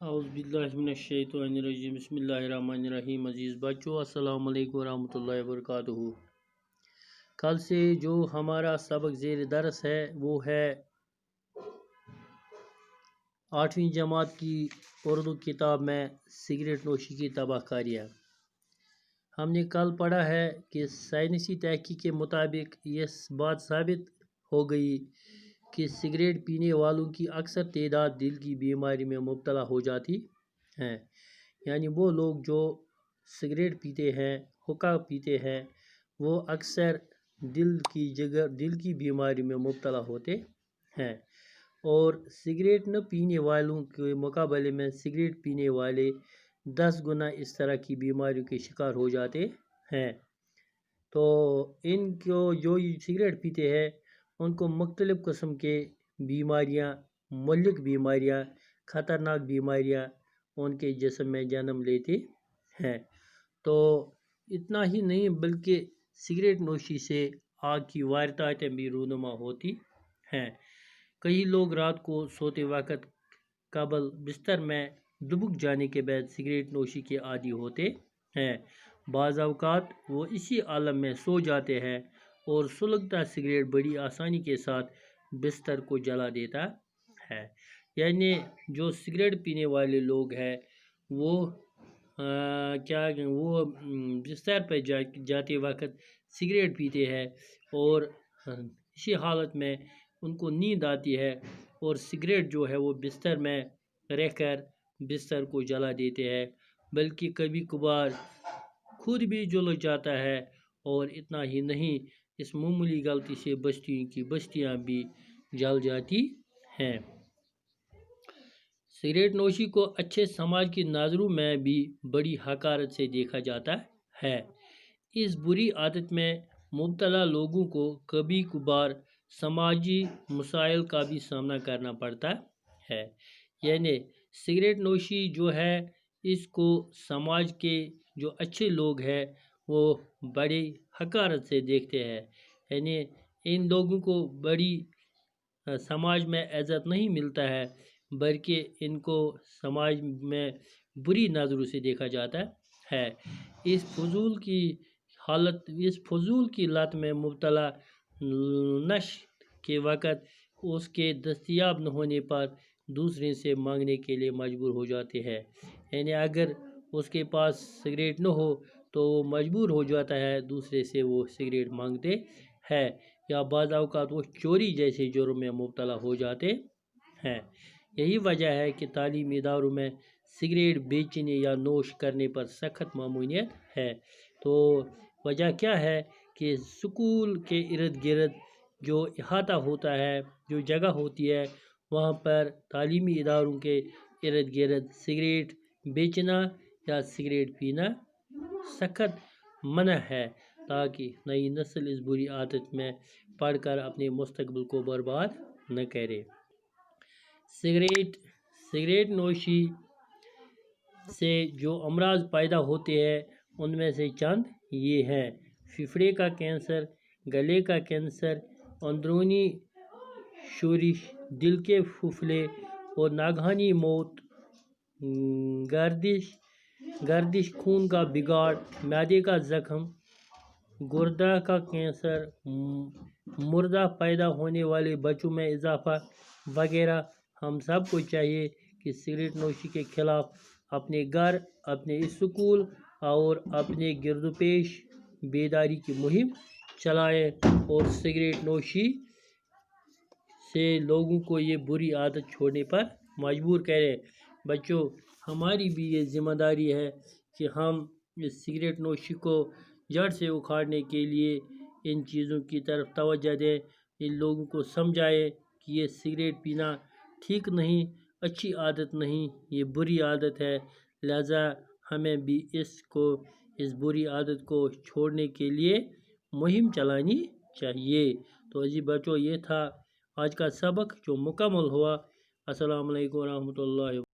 اعوذ باللہ من الشیطان الرجیم بسم اللہ الرحمن الرحیم۔ عزیز بچوں، السلام علیکم ورحمۃ اللہ وبرکاتہ۔ کل سے جو ہمارا سبق زیر درس ہے وہ ہے 8ویں جماعت کی اردو کتاب میں سگریٹ نوشی کی تباہ کاریاں۔ ہم نے کل پڑھا ہے کہ سائنسی تحقیق کے مطابق یہ بات ثابت ہو گئی کہ سگریٹ پینے والوں کی اکثر تعداد دل کی بیماری میں مبتلا ہو جاتی ہیں۔ یعنی وہ لوگ جو سگریٹ پیتے ہیں، حقہ پیتے ہیں، وہ اکثر دل کی بیماری میں مبتلا ہوتے ہیں، اور سگریٹ نہ پینے والوں کے مقابلے میں سگریٹ پینے والے 10 گنا اس طرح کی بیماریوں کے شکار ہو جاتے ہیں۔ تو ان کو جو سگریٹ پیتے ہیں ان کو مختلف قسم کے بیماریاں، مہلک بیماریاں، خطرناک بیماریاں ان کے جسم میں جنم لیتے ہیں۔ تو اتنا ہی نہیں بلکہ سگریٹ نوشی سے آگ کی وارداتیں بھی رونما ہوتی ہیں۔ کئی لوگ رات کو سوتے وقت قبل بستر میں دبک جانے کے بعد سگریٹ نوشی کے عادی ہوتے ہیں۔ بعض اوقات وہ اسی عالم میں سو جاتے ہیں اور سلگتا سگریٹ بڑی آسانی کے ساتھ بستر کو جلا دیتا ہے۔ یعنی جو سگریٹ پینے والے لوگ ہیں وہ بستر پہ جاتے وقت سگریٹ پیتے ہیں، اور اسی حالت میں ان کو نیند آتی ہے، اور سگریٹ جو ہے وہ بستر میں رہ کر بستر کو جلا دیتے ہیں، بلکہ کبھی کبھار خود بھی جل جاتا ہے۔ اور اتنا ہی نہیں، اس معمولی غلطی سے بستیوں کی بستیاں بھی جل جاتی ہیں۔ سگریٹ نوشی کو اچھے سماج کی نظروں میں بھی بڑی حقارت سے دیکھا جاتا ہے۔ اس بری عادت میں مبتلا لوگوں کو کبھی کبھار سماجی مسائل کا بھی سامنا کرنا پڑتا ہے۔ یعنی سگریٹ نوشی جو ہے اس کو سماج کے جو اچھے لوگ ہیں وہ بڑی حقارت سے دیکھتے ہیں۔ یعنی ان لوگوں کو بڑی سماج میں عزت نہیں ملتا ہے، بلکہ ان کو سماج میں بری نظروں سے دیکھا جاتا ہے۔ اس فضول کی لت میں مبتلا نشے کے وقت اس کے دستیاب نہ ہونے پر دوسرے سے مانگنے کے لیے مجبور ہو جاتے ہیں۔ یعنی اگر اس کے پاس سگریٹ نہ ہو تو وہ مجبور ہو جاتا ہے دوسرے سے وہ سگریٹ مانگتے ہیں، یا بعض اوقات وہ چوری جیسے جرم میں مبتلا ہو جاتے ہیں۔ یہی وجہ ہے کہ تعلیمی اداروں میں سگریٹ بیچنے یا نوش کرنے پر سخت ممنوعیت ہے۔ تو وجہ کیا ہے کہ سکول کے ارد گرد جو احاطہ ہوتا ہے، جو جگہ ہوتی ہے، وہاں پر تعلیمی اداروں کے ارد گرد سگریٹ بیچنا یا سگریٹ پینا سخت منع ہے، تاکہ نئی نسل اس بری عادت میں پڑ کر اپنے مستقبل کو برباد نہ کرے۔ سگریٹ نوشی سے جو امراض پیدا ہوتے ہیں ان میں سے چند یہ ہیں: پھیپھڑے کا کینسر، گلے کا کینسر، اندرونی شورش، دل کے پھوپھلے اور ناگہانی موت، گردش، خون کا بگاڑ، معدے کا زخم، گردہ کا کینسر، مردہ پیدا ہونے والے بچوں میں اضافہ وغیرہ۔ ہم سب کو چاہیے کہ سگریٹ نوشی کے خلاف اپنے گھر، اپنے اسکول اور اپنے گرد و پیش بیداری کی مہم چلائیں، اور سگریٹ نوشی سے لوگوں کو یہ بری عادت چھوڑنے پر مجبور کریں۔ بچوں، ہماری بھی یہ ذمہ داری ہے کہ ہم اس سگریٹ نوشی کو جڑ سے اکھاڑنے کے لیے ان چیزوں کی طرف توجہ دیں، ان لوگوں کو سمجھائیں کہ یہ سگریٹ پینا ٹھیک نہیں، اچھی عادت نہیں، یہ بری عادت ہے، لہذا ہمیں بھی اس بری عادت کو چھوڑنے کے لیے مہم چلانی چاہیے۔ تو عزیز بچوں، یہ تھا آج کا سبق جو مکمل ہوا۔ السلام علیکم ورحمۃ اللہ۔